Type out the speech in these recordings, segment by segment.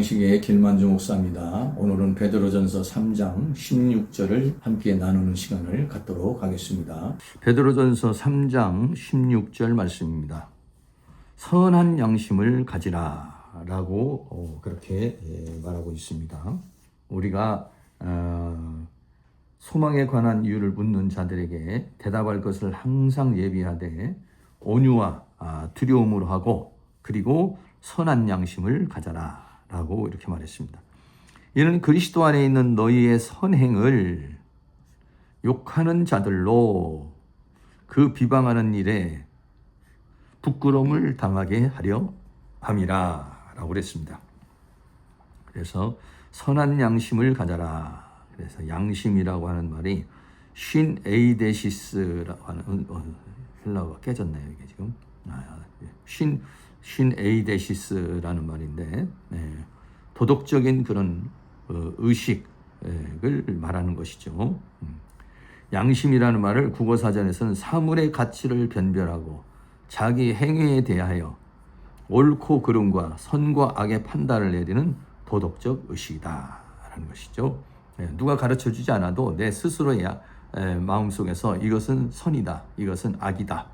양식의 김만주 목사입니다. 오늘은 베드로전서 3장 16절을 함께 나누는 시간을 갖도록 하겠습니다. 베드로전서 3장 16절 말씀입니다. 선한 양심을 가지라 라고 그렇게 말하고 있습니다. 우리가 소망에 관한 이유를 묻는 자들에게 대답할 것을 항상 예비하되 온유와 두려움으로 하고 그리고 선한 양심을 가져라 라고 이렇게 말했습니다. 이는 그리스도 안에 있는 너희의 선행을 욕하는 자들로 그 비방하는 일에 부끄러움을 당하게 하려 함이라 라고 그랬습니다. 그래서 선한 양심을 가져라. 그래서 양심이라고 하는 말이 신 에이데시스라고 하는 헬라어가 깨졌네요. 이게 지금 신 에이데시스라는 말인데 도덕적인 그런 의식을 말하는 것이죠. 양심이라는 말을 국어사전에서는 사물의 가치를 변별하고 자기 행위에 대하여 옳고 그름과 선과 악의 판단을 내리는 도덕적 의식이다 라는 것이죠. 누가 가르쳐주지 않아도 내 스스로야 마음속에서 이것은 선이다, 이것은 악이다,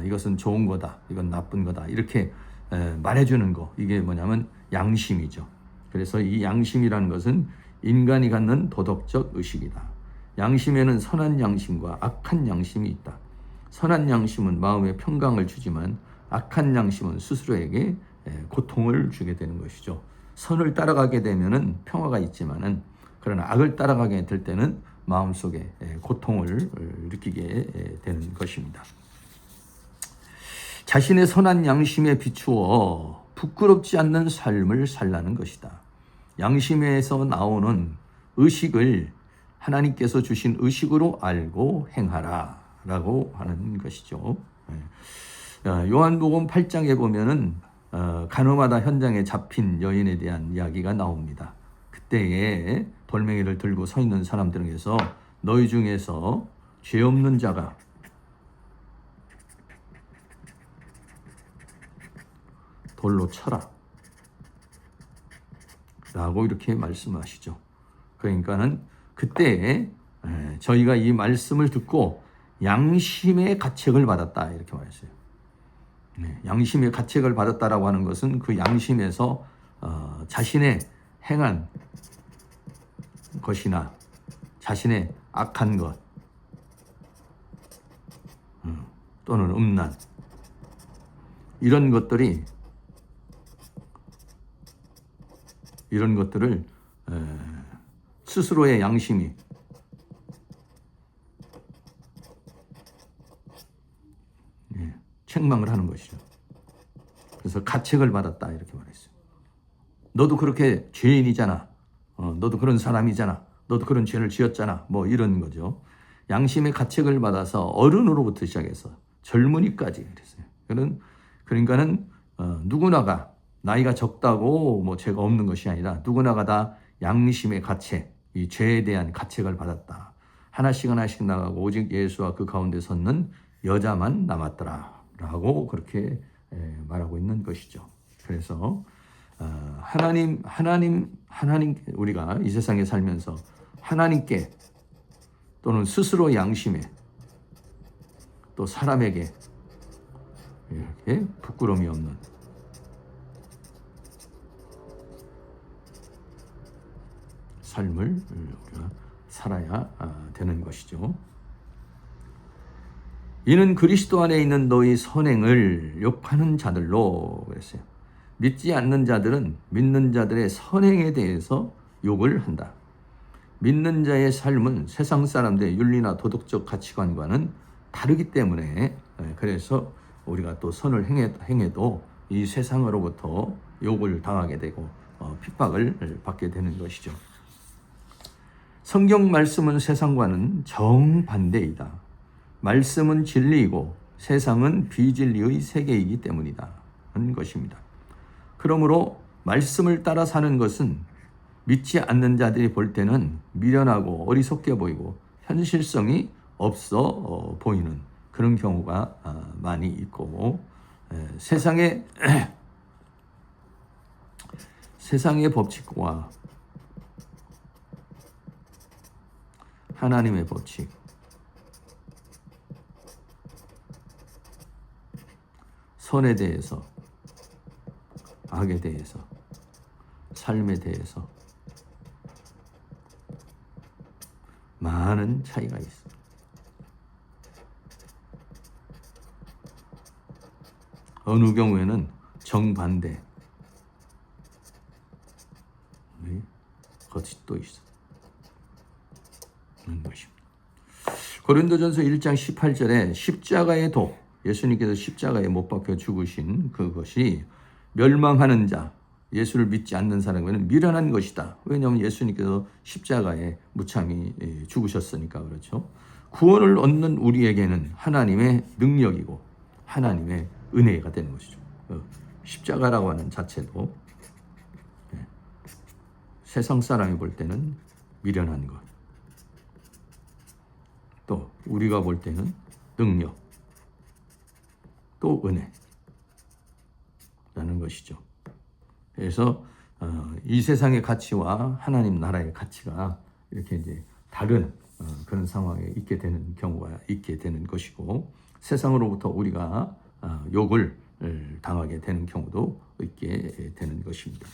이것은 좋은 거다, 이건 나쁜 거다 이렇게 말해주는 거, 이게 뭐냐면 양심이죠. 그래서 이 양심이라는 것은 인간이 갖는 도덕적 의식이다. 양심에는 선한 양심과 악한 양심이 있다. 선한 양심은 마음에 평강을 주지만 악한 양심은 스스로에게 고통을 주게 되는 것이죠. 선을 따라가게 되면은 평화가 있지만은 그러나 악을 따라가게 될 때는 마음속에 고통을 느끼게 되는 것입니다. 자신의 선한 양심에 비추어 부끄럽지 않는 삶을 살라는 것이다. 양심에서 나오는 의식을 하나님께서 주신 의식으로 알고 행하라 라고 하는 것이죠. 요한복음 8장에 보면은 가늠하다 현장에 잡힌 여인에 대한 이야기가 나옵니다. 그때에 돌멩이를 들고 서 있는 사람들에게서 너희 중에서 죄 없는 자가 돌로 쳐라 라고 이렇게 말씀하시죠. 그러니까는 그때 저희가 이 말씀을 듣고 양심의 가책을 받았다 이렇게 말했어요. 양심의 가책을 받았다라고 하는 것은 그 양심에서 자신의 행한 것이나 자신의 악한 것 또는 음란 이런 것들을 스스로의 양심이 책망을 하는 것이죠. 그래서 가책을 받았다 이렇게 말했어요. 너도 그렇게 죄인이잖아. 너도 그런 사람이잖아. 너도 그런 죄를 지었잖아. 뭐 이런 거죠. 양심의 가책을 받아서 어른으로부터 시작해서 젊은이까지 그랬어요. 그러니까는 누구나가 나이가 적다고 뭐 죄가 없는 것이 아니라 누구나가 다 양심의 가책, 이 죄에 대한 가책을 받았다. 하나씩 나가고 오직 예수와 그 가운데 섰는 여자만 남았더라 라고 그렇게 말하고 있는 것이죠. 그래서 하나님 우리가 이 세상에 살면서 하나님께 또는 스스로 양심에 또 사람에게 이렇게 부끄러움이 없는 삶을 우리가 살아야 되는 것이죠. 이는 그리스도 안에 있는 너희 선행을 욕하는 자들로 그랬어요. 믿지 않는 자들은 믿는 자들의 선행에 대해서 욕을 한다. 믿는 자의 삶은 세상 사람들의 윤리나 도덕적 가치관과는 다르기 때문에 그래서 우리가 또 선을 행해도 이 세상으로부터 욕을 당하게 되고 핍박을 받게 되는 것이죠. 성경 말씀은 세상과는 정반대이다. 말씀은 진리이고 세상은 비진리의 세계이기 때문이다 하는 것입니다. 그러므로 말씀을 따라 사는 것은 믿지 않는 자들이 볼 때는 미련하고 어리석게 보이고 현실성이 없어 보이는 그런 경우가 많이 있고 세상에 세상의 법칙과 하나님의 법칙, 선에 대해서, 악에 대해서, 삶에 대해서 많은 차이가 있습니다. 어느 경우에는 정반대 것이 또 있어. 는 것입니다. 고린도전서 1장 18절에 십자가의 도, 예수님께서 십자가에 못 박혀 죽으신 그것이 멸망하는 자, 예수를 믿지 않는 사람에게는 미련한 것이다. 왜냐하면 예수님께서 십자가에 무참히 죽으셨으니까 그렇죠. 구원을 얻는 우리에게는 하나님의 능력이고 하나님의 은혜가 되는 것이죠. 십자가라고 하는 자체도 세상 사람이 볼 때는 미련한 것, 또 우리가 볼 때는 능력, 또 은혜라는 것이죠. 그래서 이 세상의 가치와 하나님 나라의 가치가 이렇게 이제 다른 그런 상황에 있게 되는 경우가 있게 되는 것이고, 세상으로부터 우리가 욕을 당하게 되는 경우도 있게 되는 것입니다.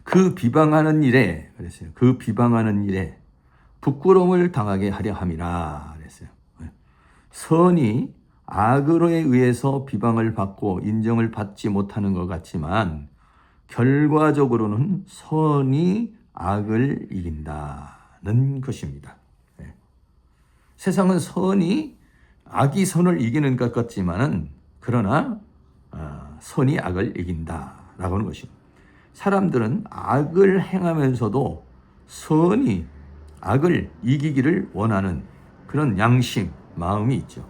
그 비방하는 일에, 그랬어요. 그 비방하는 일에 부끄러움을 당하게 하려 함이라 그랬어요. 선이 악으로에 의해서 비방을 받고 인정을 받지 못하는 것 같지만 결과적으로는 선이 악을 이긴다는 것입니다. 세상은 선이 악이 선을 이기는 것 같지만은 그러나 선이 악을 이긴다라고 하는 것입니다. 사람들은 악을 행하면서도 선이 악을 이기기를 원하는 그런 양심, 마음이 있죠.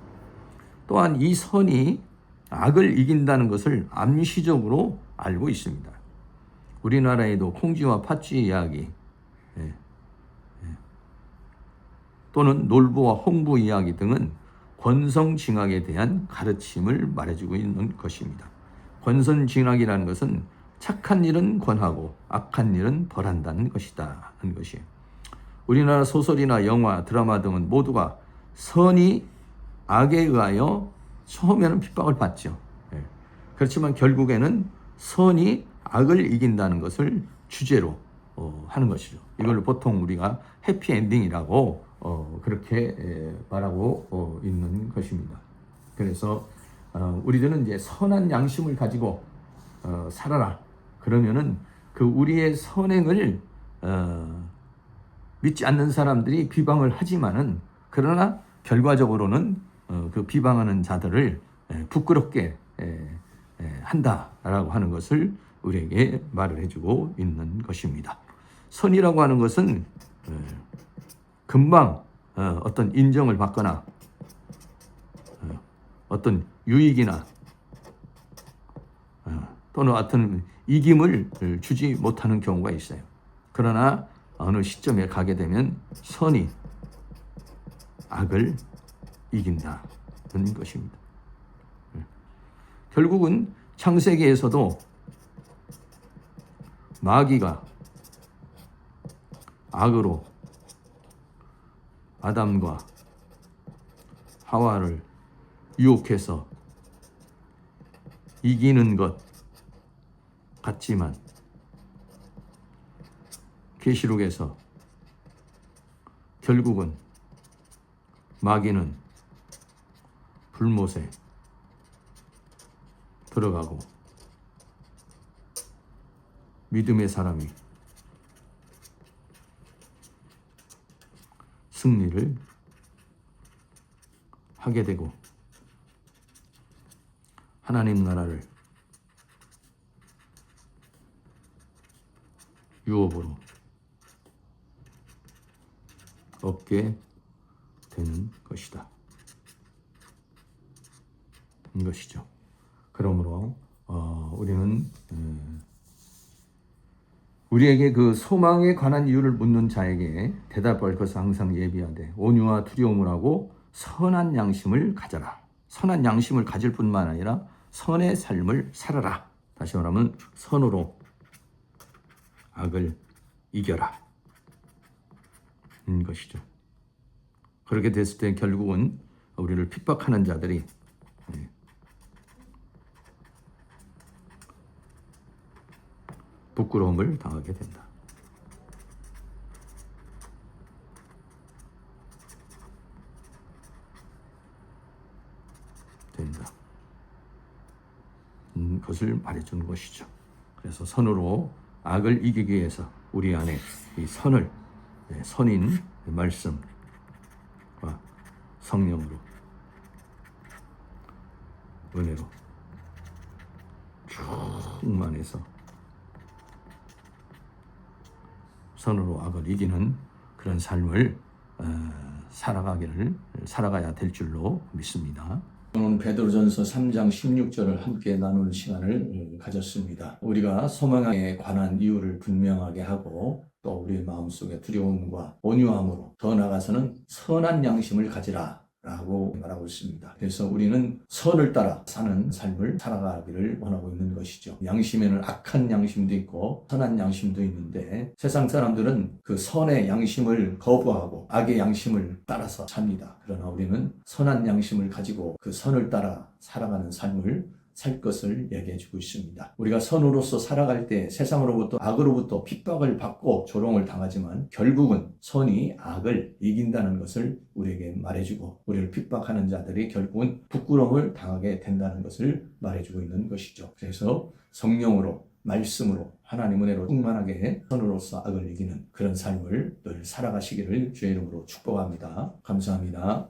또한 이 선이 악을 이긴다는 것을 암시적으로 알고 있습니다. 우리나라에도 콩쥐와 팥쥐 이야기, 또는 놀부와 홍부 이야기 등은 권성징악에 대한 가르침을 말해주고 있는 것입니다. 권선징악이라는 것은 착한 일은 권하고 악한 일은 벌한다는 것이다 하는 것이에요. 우리나라 소설이나 영화, 드라마 등은 모두가 선이 악에 의하여 처음에는 핍박을 받죠. 그렇지만 결국에는 선이 악을 이긴다는 것을 주제로 하는 것이죠. 이걸 보통 우리가 해피엔딩이라고 그렇게 말하고 있는 것입니다. 그래서 우리들은 이제 선한 양심을 가지고 살아라. 그러면은 그 우리의 선행을 믿지 않는 사람들이 비방을 하지만은, 그러나 결과적으로는 그 비방하는 자들을 부끄럽게 한다라고 하는 것을 우리에게 말을 해주고 있는 것입니다. 선이라고 하는 것은 금방 어떤 인정을 받거나 어떤 유익이나 또는 어떤 이김을 주지 못하는 경우가 있어요. 그러나 어느 시점에 가게 되면 선이 악을 이긴다는 것입니다. 결국은 창세기에서도 마귀가 악으로 아담과 하와를 유혹해서 이기는 것 같지만 계시록에서 결국은 마귀는 불못에 들어가고 믿음의 사람이 승리를 하게 되고 하나님 나라를 유업으로 얻게 되는 것이다. 이것이죠. 그러므로 우리는 우리에게 그 소망에 관한 이유를 묻는 자에게 대답할 것을 항상 예비하되 온유와 두려움을 하고 선한 양심을 가져라. 선한 양심을 가질 뿐만 아니라 선의 삶을 살아라. 다시 말하면 선으로 악을 이겨라 인 것이죠. 그렇게 됐을 때 결국은 우리를 핍박하는 자들이 부끄러움을 당하게 된다. 것을 말해주는 것이죠. 그래서 선으로 악을 이기기 위해서 우리 안에 이 선을 선인 말씀과 성령으로 은혜로 충만해서 선으로 악을 이기는 그런 삶을 살아가야 될 줄로 믿습니다. 오늘 베드로전서 3장 16절을 함께 나누는 시간을 가졌습니다. 우리가 소망에 관한 이유를 분명하게 하고 또 우리의 마음속에 두려움과 온유함으로 더 나아가서는 선한 양심을 가지라 라고 말하고 있습니다. 그래서 우리는 선을 따라 사는 삶을 살아가기를 원하고 있는 것이죠. 양심에는 악한 양심도 있고 선한 양심도 있는데 세상 사람들은 그 선의 양심을 거부하고 악의 양심을 따라서 삽니다. 그러나 우리는 선한 양심을 가지고 그 선을 따라 살아가는 삶을 살 것을 얘기해주고 있습니다. 우리가 선으로서 살아갈 때 세상으로부터 악으로부터 핍박을 받고 조롱을 당하지만 결국은 선이 악을 이긴다는 것을 우리에게 말해주고 우리를 핍박하는 자들이 결국은 부끄러움을 당하게 된다는 것을 말해주고 있는 것이죠. 그래서 성령으로 말씀으로 하나님 은혜로 충만하게 선으로서 악을 이기는 그런 삶을 늘 살아가시기를 주의 이름으로 축복합니다. 감사합니다.